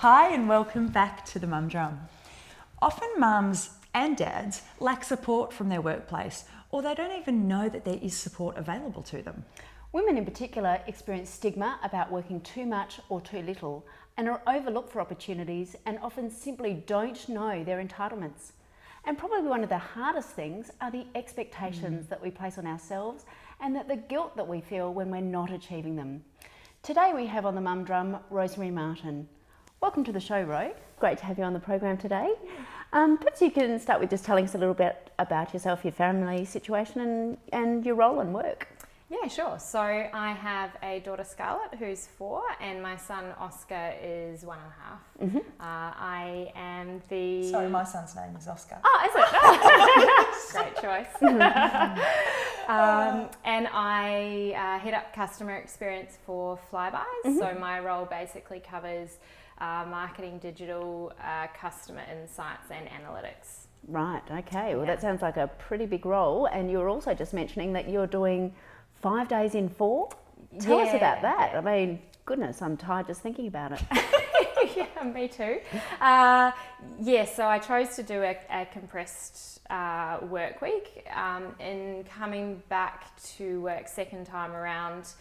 Hi and welcome back to the Mum Drum. Often mums and dads lack support from their workplace, or they don't even know that there is support available to them. Women in particular experience stigma about working too much or too little and are overlooked for opportunities and often simply don't know their entitlements. And probably one of the hardest things are the expectations that we place on ourselves and the guilt that we feel when we're not achieving them. Today we have on the Mum Drum Rosemary Martin. Welcome to the show, Ro. Great to have you on the program today. Perhaps you can start with just telling us a little bit about yourself, your family situation and your role and work. Yeah, sure. So I have a daughter, Scarlett, who's 4, and my son, Oscar, is 1.5. I am the... Sorry, my son's name is Oscar. Oh, is it? Great choice. And I head up customer experience for Flybuys. So my role basically covers marketing, digital, customer insights and analytics. Right, okay. Well, that sounds like a pretty big role. And you were also just mentioning that you're doing 5 days in 4. Tell us about that. I mean, goodness, I'm tired just thinking about it. Yeah, me too. So I chose to do a compressed work week. In coming back to work second time around,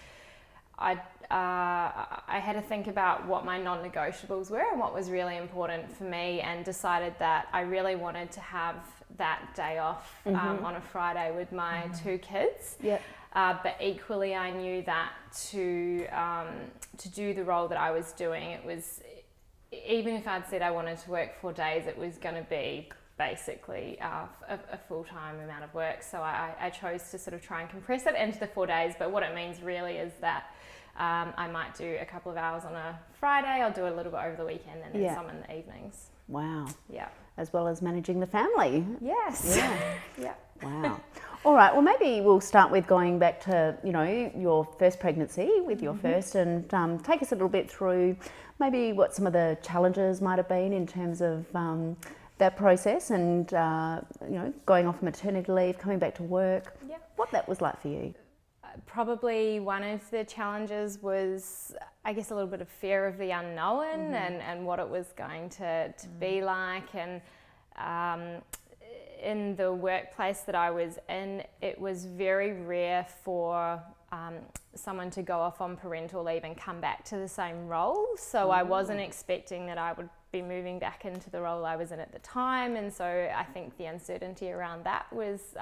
I had to think about what my non-negotiables were and what was really important for me, and decided that I really wanted to have that day off on a Friday with my 2 kids. Yep. But equally, I knew that to do the role that I was doing, it was, even if I'd said I wanted to work 4 days, it was going to be basically a full-time amount of work. So I chose to sort of try and compress it into the 4 days. But what it means really is that I might do a couple of hours on a Friday, I'll do a little bit over the weekend, and then some in the evenings. Wow. Yeah. As well as managing the family. Yes. Yeah. Yeah. Wow. All right. Well, maybe we'll start with going back to, your first pregnancy with your first, and take us a little bit through maybe what some of the challenges might have been in terms of that process, and going off maternity leave, coming back to work. Yeah. What that was like for you. Probably one of the challenges was, I guess, a little bit of fear of the unknown and what it was going to be like. And in the workplace that I was in, it was very rare for someone to go off on parental leave and come back to the same role. So I wasn't expecting that I would be moving back into the role I was in at the time. And so I think the uncertainty around that was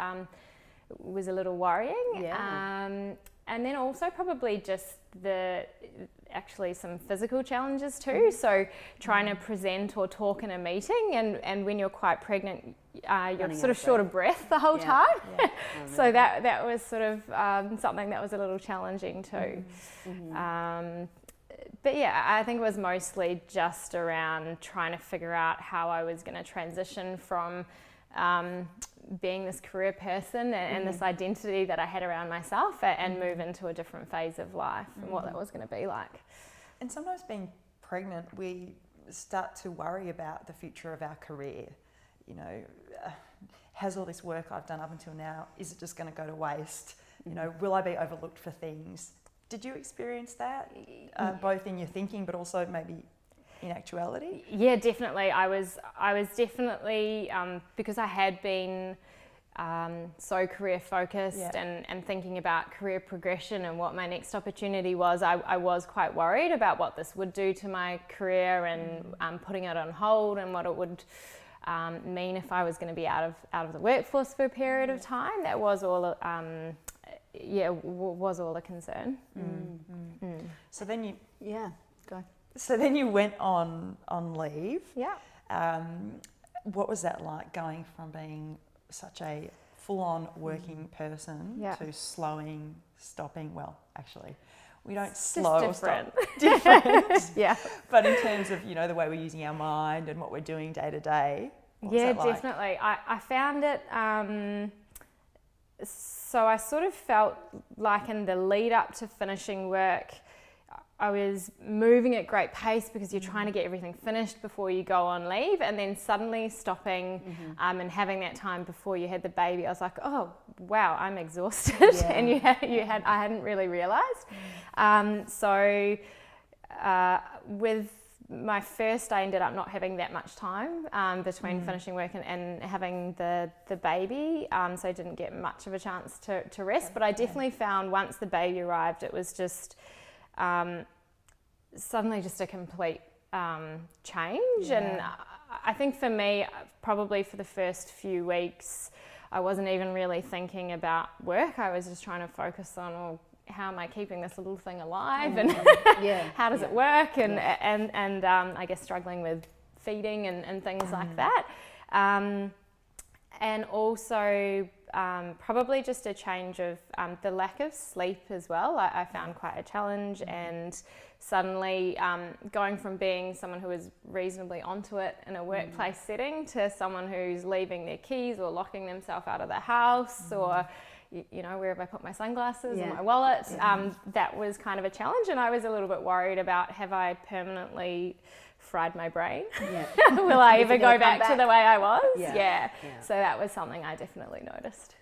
a little worrying. Yeah. And then also probably just some physical challenges too. So trying to present or talk in a meeting, and when you're quite pregnant, you're sort of short of breath the whole time. Yeah. So that was sort of something that was a little challenging too. But yeah, I think it was mostly just around trying to figure out how I was going to transition from being this career person and this identity that I had around myself, and move into a different phase of life and what that was going to be like. And sometimes being pregnant, we start to worry about the future of our career. Has all this work I've done up until now, is it just going to go to waste? Will I be overlooked for things? Did you experience that, both in your thinking but also maybe in actuality? Yeah, definitely. I was definitely, because I had been so career focused and thinking about career progression and what my next opportunity was, I was quite worried about what this would do to my career, and putting it on hold, and what it would mean if I was going to be out of the workforce for a period of time. That was all was all a concern. So then you go. So then you went on leave. Yeah. What was that like, going from being such a full-on working person to stopping? Well, actually, we don't slow or stop. Different. Yeah. But in terms of, the way we're using our mind and what we're doing day to day. Yeah, definitely. I found it, so I sort of felt like in the lead up to finishing work, I was moving at great pace because you're trying to get everything finished before you go on leave, and then suddenly stopping and having that time before you had the baby. I was like, oh wow, I'm exhausted, and I hadn't really realised. So with my first day ended up not having that much time between finishing work and having the baby, so I didn't get much of a chance to rest. But I definitely found once the baby arrived, it was just suddenly just a complete change. And I think for me, probably for the first few weeks, I wasn't even really thinking about work. I was just trying to focus on, how am I keeping this little thing alive, and how does it work, and I guess struggling with feeding and things like that, and also probably just a change of the lack of sleep as well. I found quite a challenge, and suddenly going from being someone who was reasonably onto it in a workplace setting to someone who's leaving their keys or locking themselves out of the house or where have I put my sunglasses or my wallet? That was kind of a challenge, and I was a little bit worried about, have I permanently fried my brain? Will I ever go back to the way I was? So that was something I definitely noticed.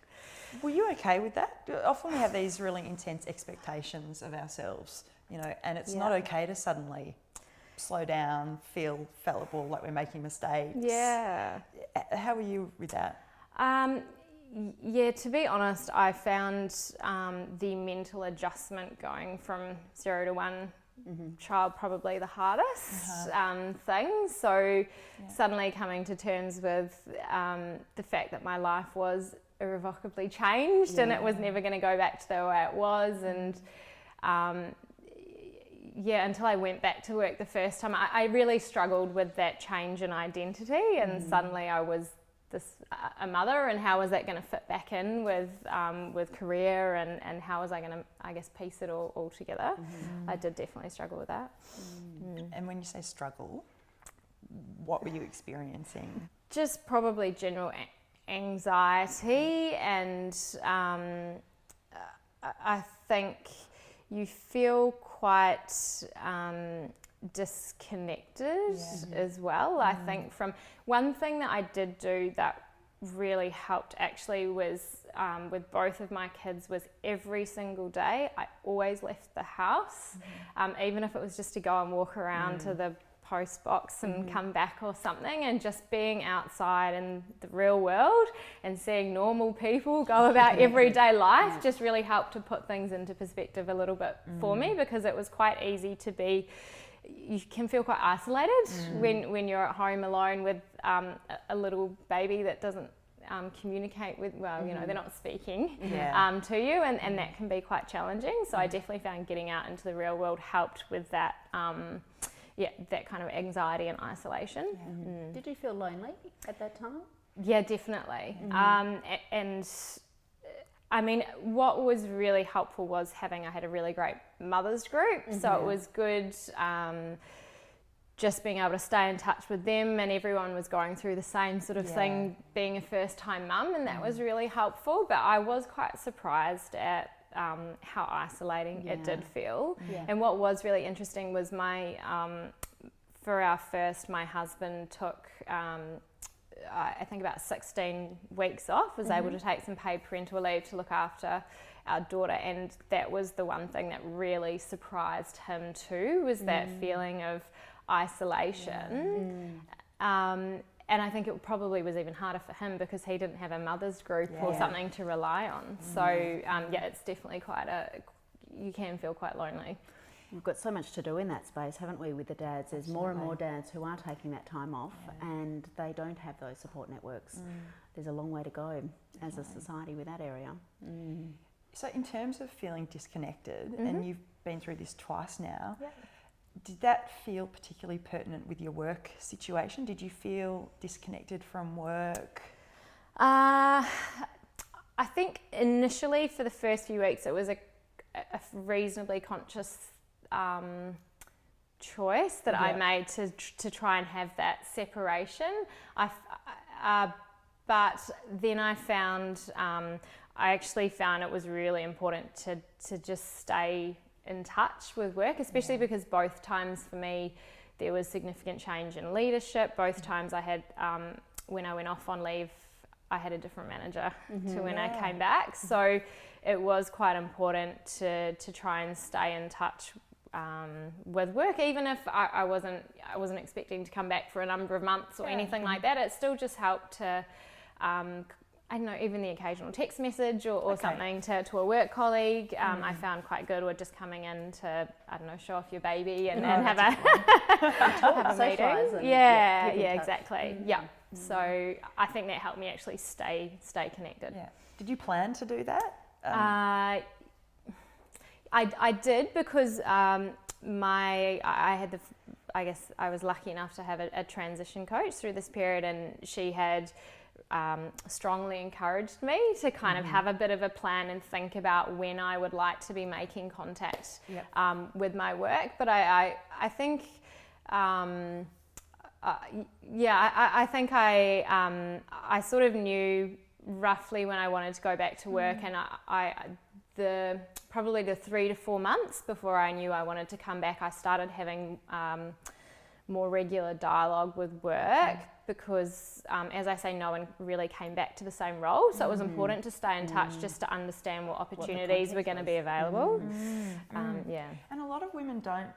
Were you okay with that? Often we have these really intense expectations of ourselves, and it's not okay to suddenly slow down, feel fallible, like we're making mistakes. How were you with that? To be honest, I found the mental adjustment going from 0 to 1 child probably the hardest thing. So suddenly coming to terms with the fact that my life was irrevocably changed and it was never going to go back to the way it was. And until I went back to work the first time, I really struggled with that change in identity, and suddenly I was a mother, and how was that going to fit back in with career, and how was I going to, I guess, piece it all together. I did definitely struggle with that. And when you say struggle, what were you experiencing? Just probably general anxiety, and I think you feel quite disconnected as well. I think from one thing that I did do that really helped actually was with both of my kids was every single day I always left the house, even if it was just to go and walk around to the post box and come back or something, and just being outside in the real world and seeing normal people go about everyday life just really helped to put things into perspective a little bit for me, because it was quite easy to be, you can feel quite isolated when you're at home alone with a little baby that doesn't communicate with, they're not speaking to you, and that can be quite challenging. So I definitely found getting out into the real world helped with that that kind of anxiety and isolation. Did you feel lonely at that time? Yeah, definitely. And I mean, what was really helpful was I had a really great mothers group, so it was good just being able to stay in touch with them, and everyone was going through the same sort of thing, being a first-time mum, and that was really helpful. But I was quite surprised at how isolating it did feel. And what was really interesting was for our first, my husband took I think about 16 weeks off, was able to take some paid parental leave to look after our daughter, and that was the one thing that really surprised him too, was that feeling of isolation. And I think it probably was even harder for him because he didn't have a mother's group or something to rely on. So it's definitely you can feel quite lonely. We've got so much to do in that space, haven't we, with the dads? There's more and more dads who are taking that time off and they don't have those support networks. There's a long way to go as a society with that area. So in terms of feeling disconnected, and you've been through this twice now, did that feel particularly pertinent with your work situation? Did you feel disconnected from work? I think initially for the first few weeks it was a reasonably conscious choice that I made to try and have that separation. But then I found, I actually found it was really important to just stay in touch with work, especially because both times for me there was significant change in leadership. Both times I had, when I went off on leave, I had a different manager to when I came back. So it was quite important to try and stay in touch with work, even if I wasn't, I wasn't expecting to come back for a number of months or anything like that. It still just helped to, I don't know, even the occasional text message or something to a work colleague, I found quite good, or just coming in to, I don't know, show off your baby and have a meeting. Yeah, exactly. Yeah. So I think that helped me actually stay connected. Yeah. Did you plan to do that? I did, because I was lucky enough to have a transition coach through this period, and she had strongly encouraged me to kind of have a bit of a plan and think about when I would like to be making contact with my work. But I think I think I sort of knew roughly when I wanted to go back to work, and probably the 3 to 4 months before I knew I wanted to come back, I started having more regular dialogue with work, because as I say, no one really came back to the same role, so it was important to stay in touch just to understand what opportunities were going to be available. And a lot of women don't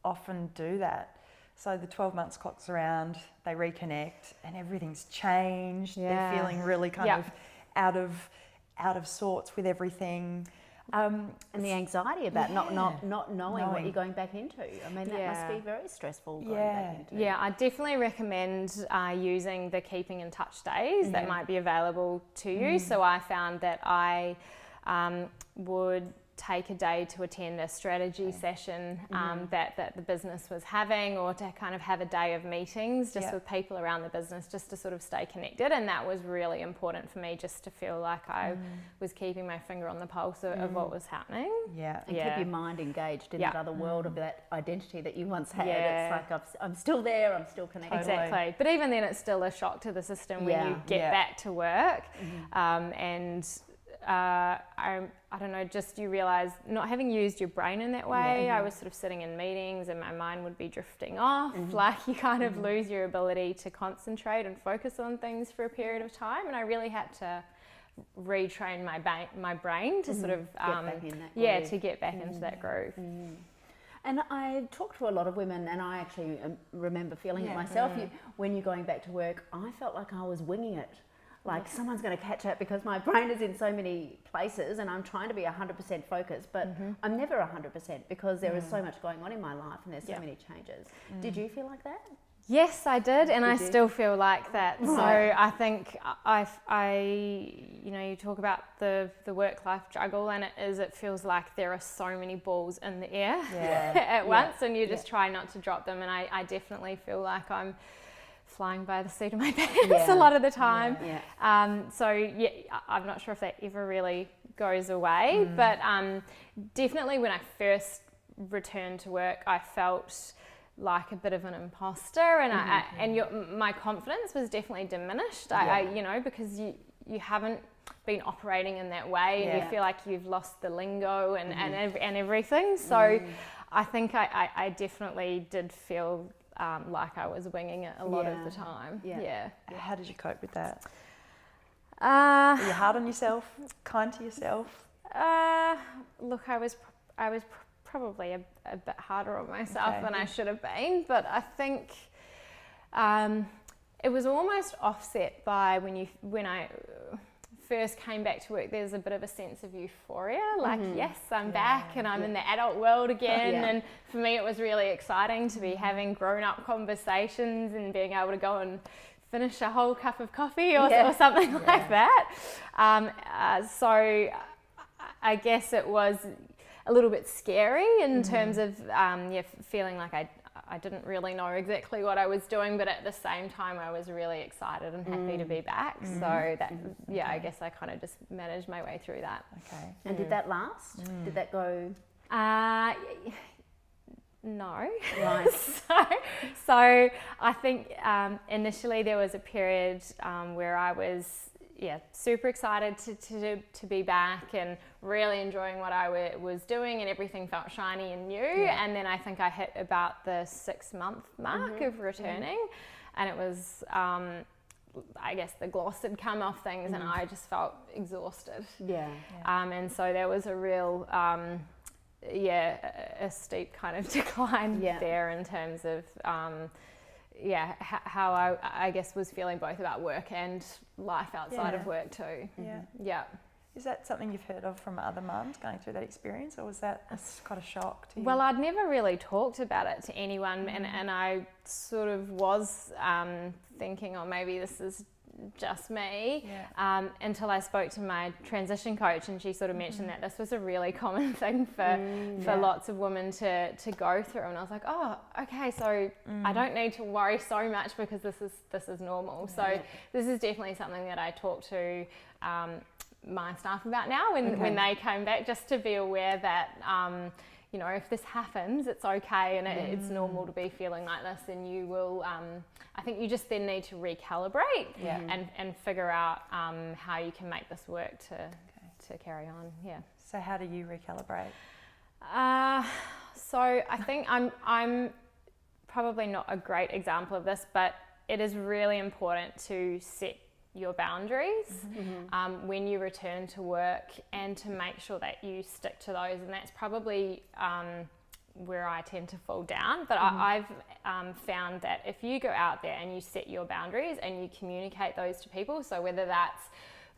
often do that. So the 12 months clocks around, they reconnect, and everything's changed. They're feeling really kind of out of sorts with everything. And the anxiety about not knowing what you're going back into. I mean, that must be very stressful going back into. Yeah, I definitely recommend using the keeping in touch days that might be available to you. So I found that I would take a day to attend a strategy session that the business was having, or to kind of have a day of meetings just with people around the business, just to sort of stay connected. And that was really important for me, just to feel like I was keeping my finger on the pulse of what was happening. And keep your mind engaged in that other world of that identity that you once had. It's like, I'm still there, I'm still connected. Exactly. But even then, it's still a shock to the system when you get back to work. I don't know, just you realise, not having used your brain in that way, I was sort of sitting in meetings and my mind would be drifting off, like you kind of lose your ability to concentrate and focus on things for a period of time, and I really had to retrain my brain to sort of, to get back into that groove. And I talk to a lot of women, and I actually remember feeling it myself. When you're going back to work, I felt like I was winging it. Like someone's going to catch up, because my brain is in so many places and I'm trying to be 100% focused, but I'm never 100% because there is so much going on in my life and there's so many changes. Did you feel like that? Yes, I did, and I still feel like that. Right. So I think you talk about the work-life juggle, and it feels like there are so many balls in the air at once, and you just try not to drop them. And I definitely feel like I'm flying by the seat of my pants a lot of the time. So I'm not sure if that ever really goes away, but definitely when I first returned to work, I felt like a bit of an imposter, and my confidence was definitely diminished. Because you haven't been operating in that way, and you feel like you've lost the lingo and everything. So I think I definitely did feel like I was winging it a lot of the time. How did you cope with that? Were you hard on yourself? Kind to yourself? Look, I was probably a bit harder on myself than I should have been, but I think it was almost offset by when I first came back to work, there's a bit of a sense of euphoria, like yes, I'm back and I'm in the adult world again, and for me it was really exciting to be having grown-up conversations and being able to go and finish a whole cup of coffee or something like that. So I guess it was a little bit scary in terms of feeling like I didn't really know exactly what I was doing, but at the same time I was really excited and happy to be back. So that, I guess I kind of just managed my way through that. Okay. And did that last? Did that go? No. Right. So I think initially there was a period where I was super excited to be back and really enjoying what I was doing, and everything felt shiny and new. And then I think I hit about the 6-month mark of returning, and it was I guess the gloss had come off things, and I just felt exhausted. And so there was a real a steep kind of decline there in terms of how I guess was feeling both about work and life outside of work too. Yeah. Is that something you've heard of from other mums going through that experience, or was that quite a shock to you? Well, I'd never really talked about it to anyone, and I sort of was thinking, oh, maybe this is just me, until I spoke to my transition coach, and she sort of mentioned that this was a really common thing for lots of women to go through, and I was like, oh, okay, so I don't need to worry so much because this is normal. So this is definitely something that I talk to my staff about now when they came back, just to be aware that you know, if this happens, it's okay, and it's normal to be feeling like this, and you will I think you just then need to recalibrate and figure out how you can make this work to carry on. So how do you recalibrate? So I think I'm probably not a great example of this, but it is really important to set your boundaries when you return to work, and to make sure that you stick to those. And that's probably where I tend to fall down. But I've found that if you go out there and you set your boundaries and you communicate those to people, so whether that's,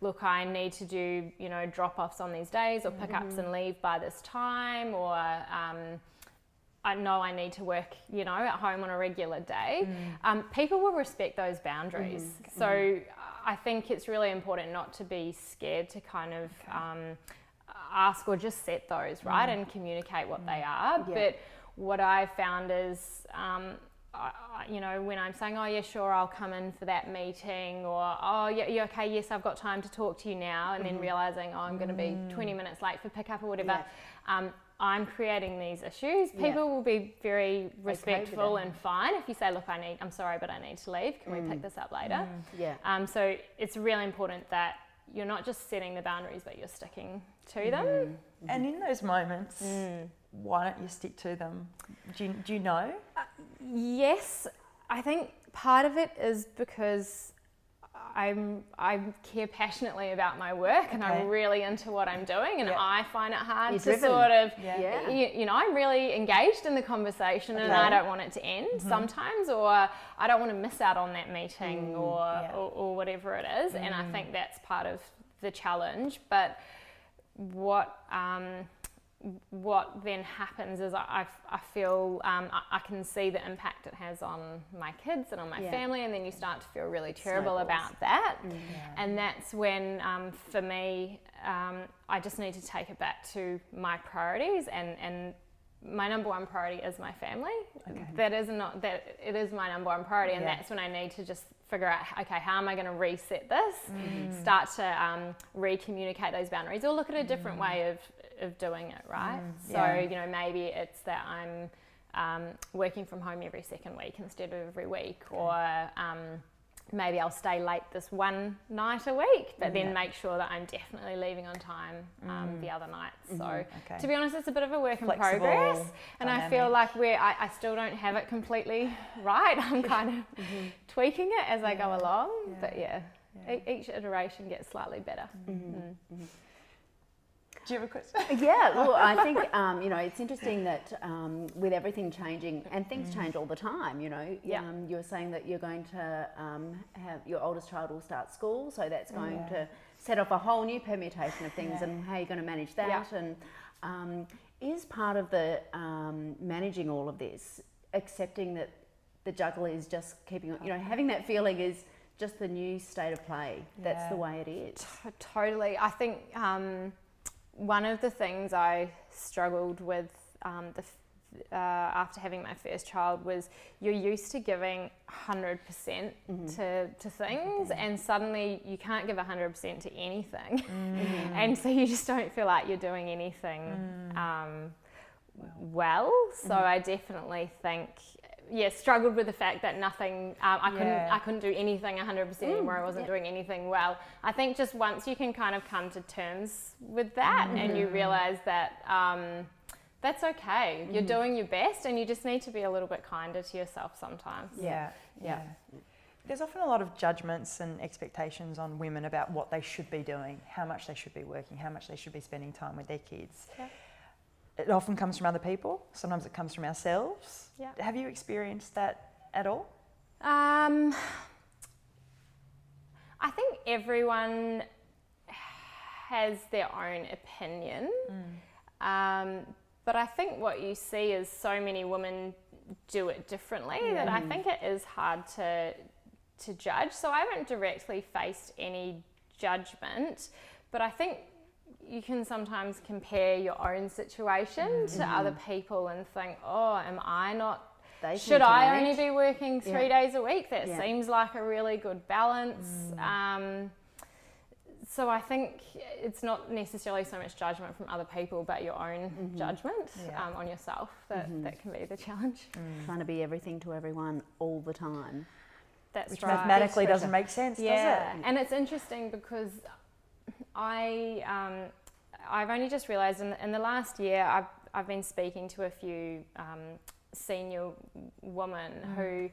look, I need to do, you know, drop-offs on these days, or pick-ups and leave by this time, or I know I need to work, you know, at home on a regular day, people will respect those boundaries. So I think it's really important not to be scared to kind of ask or just set those, right, and communicate what they are. But what I found is, you know, when I'm saying, oh yeah, sure, I'll come in for that meeting, or oh yeah, okay, yes, I've got time to talk to you now, and then realising, oh, I'm going to be 20 minutes late for pickup or whatever, I'm creating these issues. People will be very respectful and fine if you say, look, I'm sorry, but I need to leave. Can we pick this up later? So it's really important that you're not just setting the boundaries, but you're sticking to them. And in those moments, why don't you stick to them? Do you know? Yes, I think part of it is because I care passionately about my work, and I'm really into what I'm doing, and I find it hard to sort of, you know, I'm really engaged in the conversation, and I don't want it to end sometimes, or I don't want to miss out on that meeting or whatever it is. And I think that's part of the challenge. But what then happens is I feel I can see the impact it has on my kids and on my family, and then you start to feel really terrible about that. And that's when, for me, I just need to take it back to my priorities, and my number one priority is my family. That it is my number one priority, and that's when I need to just figure out, okay, how am I going to reset this? Start to re-communicate those boundaries, or look at a different way of doing it, right? So, you know, maybe it's that I'm working from home every second week instead of every week, or maybe I'll stay late this one night a week, but then make sure that I'm definitely leaving on time the other nights. So to be honest, it's a bit of a work in progress, and I feel like I still don't have it completely right. I'm kind of tweaking it as I go along, but each iteration gets slightly better. Do you have a question? Well, I think, you know, it's interesting that with everything changing, and things change all the time, you know, you were saying that you're going to have your oldest child will start school, so that's going to set off a whole new permutation of things and how you're going to manage that. And is part of the managing all of this, accepting that the juggle is just keeping, you know, having that feeling is just the new state of play. That's the way it is. Totally. I think one of the things I struggled with after having my first child was you're used to giving 100% to things, and suddenly you can't give 100% to anything. And so you just don't feel like you're doing anything well. So I definitely think, struggled with the fact that nothing, I couldn't do anything 100% anymore. I wasn't doing anything well. I think just once you can kind of come to terms with that and you realise that that's okay. You're doing your best, and you just need to be a little bit kinder to yourself sometimes. There's often a lot of judgments and expectations on women about what they should be doing, how much they should be working, how much they should be spending time with their kids. it often comes from other people. Sometimes it comes from ourselves. Yeah. Have you experienced that at all? I think everyone has their own opinion. But I think what you see is so many women do it differently that I think it is hard to judge. So I haven't directly faced any judgment, but I think you can sometimes compare your own situation to other people and think, oh, am I not, should I only be working 3 days a week? That seems like a really good balance. So I think it's not necessarily so much judgment from other people, but your own judgment on yourself that can be the challenge. Trying to be everything to everyone all the time. That's Which right. mathematically doesn't make sense, does it? And it's interesting because I've only just realised in the last year I've been speaking to a few senior women who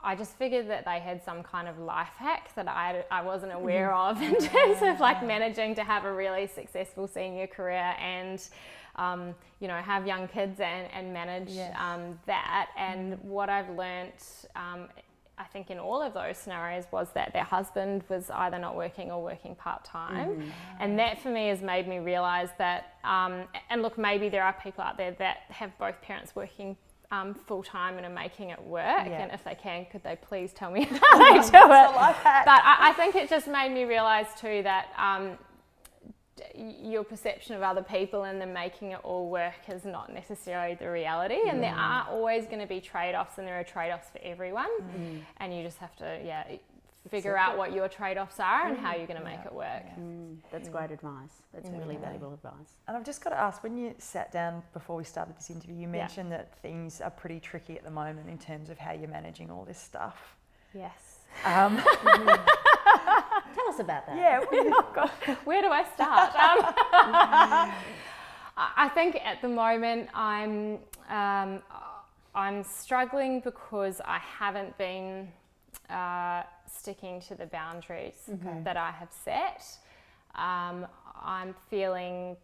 I just figured that they had some kind of life hack that I wasn't aware of in terms of like managing to have a really successful senior career and have young kids and manage that. And what I've learnt I think in all of those scenarios was that their husband was either not working or working part-time. And that for me has made me realise that, and look, maybe there are people out there that have both parents working full-time and are making it work, and if they can, could they please tell me how they do it? But I think it just made me realise too that your perception of other people and them making it all work is not necessarily the reality, and there are always going to be trade-offs, and there are trade-offs for everyone, and you just have to figure out what your trade-offs are and how you're going to make it work. That's great advice. That's really valuable advice. And I've just got to ask, when you sat down before we started this interview, you mentioned that things are pretty tricky at the moment in terms of how you're managing all this stuff. Yes. Tell us about that. Yeah. Where do I start? I think at the moment I'm struggling because I haven't been sticking to the boundaries that I have set. I'm feeling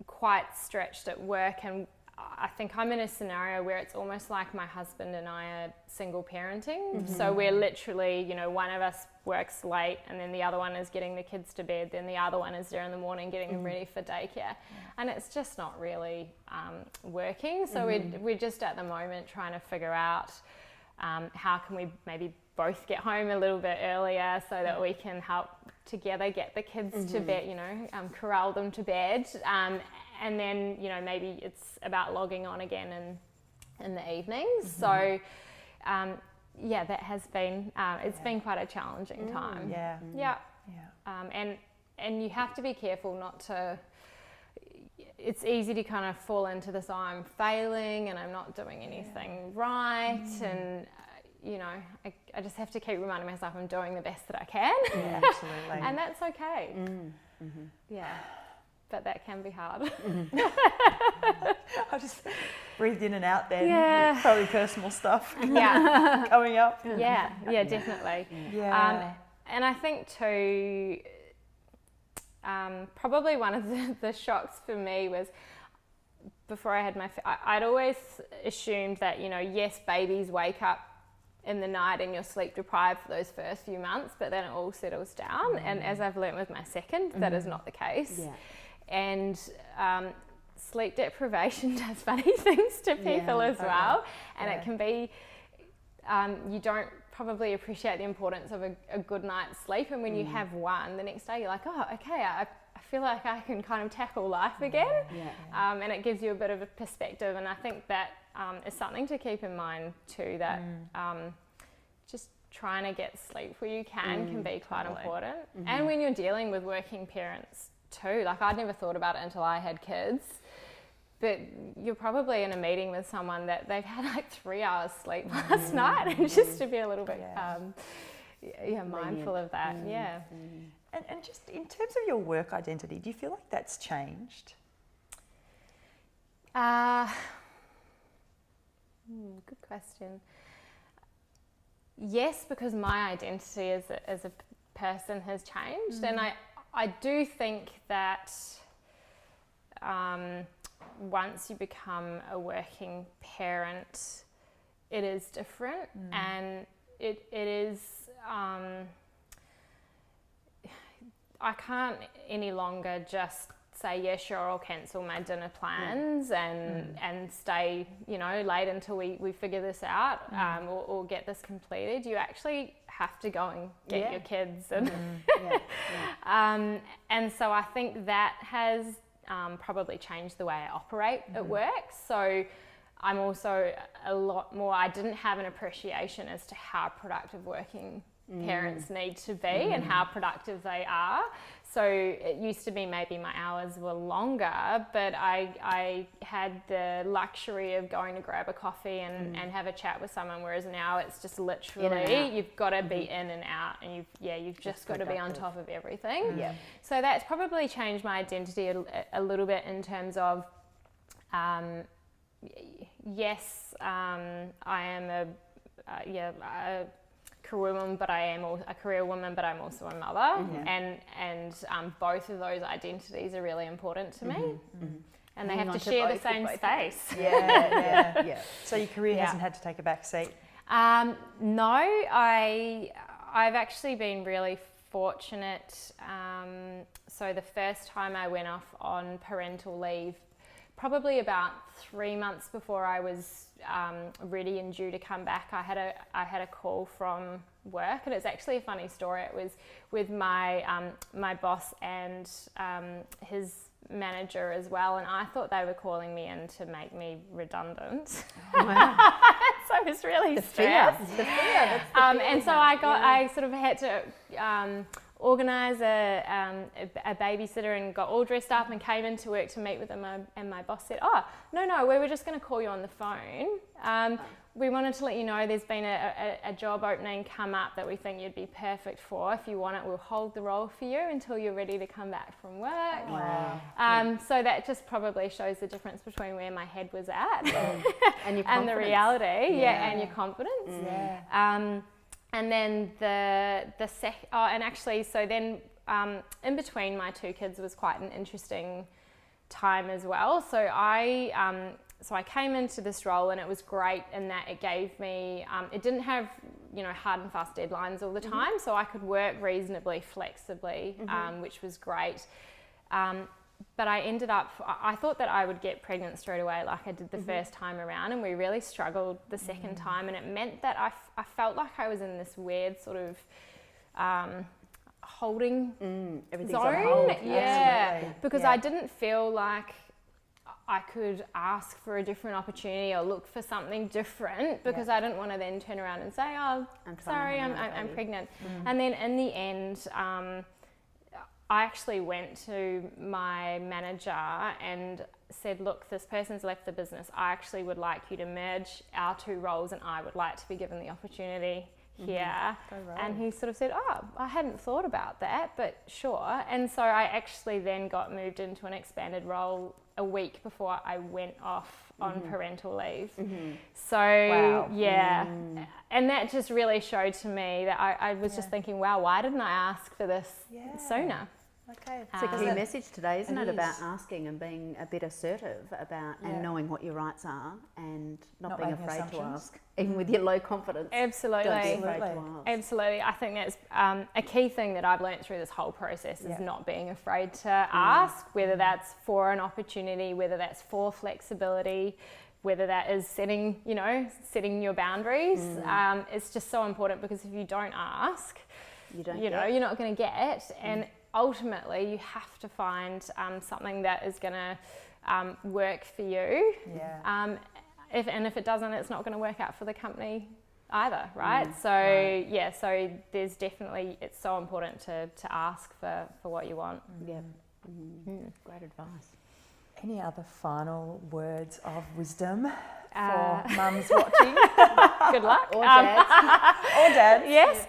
quite stretched at work, and I think I'm in a scenario where it's almost like my husband and I are single parenting. So we're literally, one of us works late and then the other one is getting the kids to bed, then the other one is there in the morning getting them ready for daycare. And it's just not really working. So we're just at the moment trying to figure out how can we maybe both get home a little bit earlier so that we can help together get the kids to bed, corral them to bed. And then, maybe it's about logging on again in the evenings. So, that has been, it's been quite a challenging time. Yeah. And you have to be careful not to, it's easy to kind of fall into this, I'm failing and I'm not doing anything right. And, I just have to keep reminding myself I'm doing the best that I can. Yeah, absolutely. And that's okay. Yeah. But that can be hard. I just breathed in and out then. Yeah. Probably personal stuff. Yeah. Coming up. Yeah, definitely. Yeah. And I think too, probably one of the shocks for me was before I had I'd always assumed that, yes, babies wake up in the night and you're sleep deprived for those first few months, but then it all settles down. And as I've learnt with my second, that is not the case. And sleep deprivation does funny things to people as well. And it can be, you don't probably appreciate the importance of a good night's sleep. And when you have one, the next day you're like, oh, okay, I feel like I can kind of tackle life again. And it gives you a bit of a perspective. And I think that is something to keep in mind too, that just trying to get sleep where you can be quite important. And when you're dealing with working parents too, like I'd never thought about it until I had kids, but you're probably in a meeting with someone that they've had like 3 hours sleep last night, and just to be a little bit mindful of that. And just in terms of your work identity, do you feel like that's changed? Good question. Yes, because my identity as a person has changed, and I do think that once you become a working parent, it is different, and it is. I can't any longer just say, yeah, sure, I'll cancel my dinner plans and stay, late until we figure this out, or get this completed. You actually have to go and get your kids. And, and so I think that has probably changed the way I operate at work. So I'm also a lot more, I didn't have an appreciation as to how productive working parents need to be and how productive they are. So it used to be maybe my hours were longer, but I had the luxury of going to grab a coffee and have a chat with someone, whereas now it's just literally you've got to be in and out, and you've just got to be on top of everything. So that's probably changed my identity a little bit in terms of yes, I am a career woman, but I am a career woman, but I'm also a mother, and both of those identities are really important to me, and they have to share the same space. So your career hasn't had to take a back seat? No, I've actually been really fortunate. So the first time I went off on parental leave, probably about 3 months before I was ready and due to come back, I had a call from work, and it's actually a funny story. It was with my my boss and his manager as well, and I thought they were calling me in to make me redundant. Wow. So I was really stressed. The fear. And so I sort of had to organise a babysitter and got all dressed up and came into work to meet with them, and my boss said, no, we were just going to call you on the phone. We wanted to let you know there's been a job opening come up that we think you'd be perfect for. If you want it, we'll hold the role for you until you're ready to come back from work. Wow. So that just probably shows the difference between where my head was at and your and the reality, and your confidence. And then in between my two kids was quite an interesting time as well. So I came into this role, and it was great in that it gave me, it didn't have, hard and fast deadlines all the time, so I could work reasonably flexibly, which was great. But I thought that I would get pregnant straight away like I did the first time around, and we really struggled the second time, and it meant that I felt like I was in this weird sort of holding zone. Because I didn't feel like I could ask for a different opportunity or look for something different, because I didn't want to then turn around and say, I'm pregnant. And then in the end, I actually went to my manager and said, look, this person's left the business. I actually would like you to merge our two roles, and I would like to be given the opportunity here. And he sort of said, I hadn't thought about that, but sure. And so I actually then got moved into an expanded role a week before I went off on parental leave. So and that just really showed to me that I was just thinking, wow, why didn't I ask for this sooner? Okay, it's a key message today, isn't it? About asking and being a bit assertive about and knowing what your rights are, and not being afraid to ask, even with your low confidence. Absolutely. Don't be afraid to ask. Absolutely. I think that's a key thing that I've learned through this whole process is not being afraid to ask, whether that's for an opportunity, whether that's for flexibility, whether that is setting your boundaries. It's just so important, because if you don't ask, you're not going to get. And ultimately, you have to find something that is going to work for you. If it doesn't, it's not going to work out for the company either, right? So there's definitely, it's so important to ask for what you want. Great advice. Any other final words of wisdom for mums watching? Good luck. Or dads. Or dads. Yes.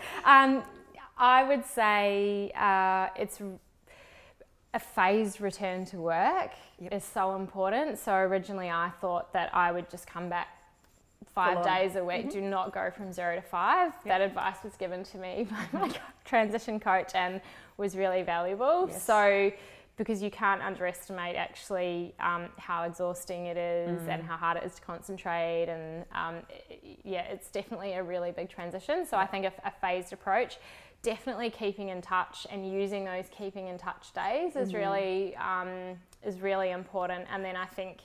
I would say it's a phased return to work is so important. So originally I thought that I would just come back 5 days a week. Do not go from 0 to 5. That advice was given to me by my transition coach and was really valuable. So because you can't underestimate actually how exhausting it is and how hard it is to concentrate, and it's definitely a really big transition. So I think a phased approach, definitely keeping in touch and using those keeping in touch days is really important. And then I think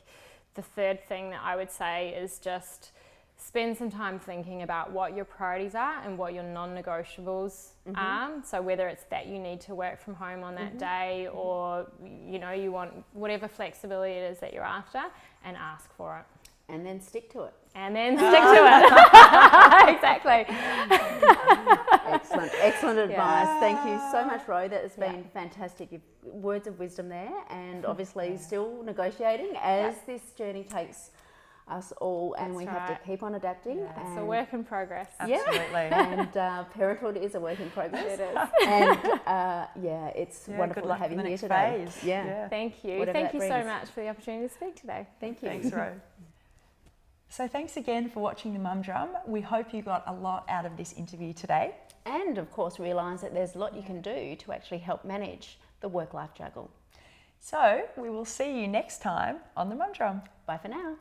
the third thing that I would say is just spend some time thinking about what your priorities are and what your non-negotiables are. So whether it's that you need to work from home on that day, or you want whatever flexibility it is that you're after, and ask for it. And then stick to it. And then stick to it. Exactly. Excellent advice. Thank you so much, Ro. That has been fantastic. Words of wisdom there, and obviously still negotiating as this journey takes us all, and we have to keep on adapting. It's a work in progress. Absolutely. And parenthood is a work in progress. It is. And it's wonderful to have you here today. Thank you. Whatever Thank you brings. so much for the opportunity to speak today. Thank you. Thanks, Ro. So thanks again for watching The Mum Drum. We hope you got a lot out of this interview today. And of course realise that there's a lot you can do to actually help manage the work-life juggle. So we will see you next time on The Mum Drum. Bye for now.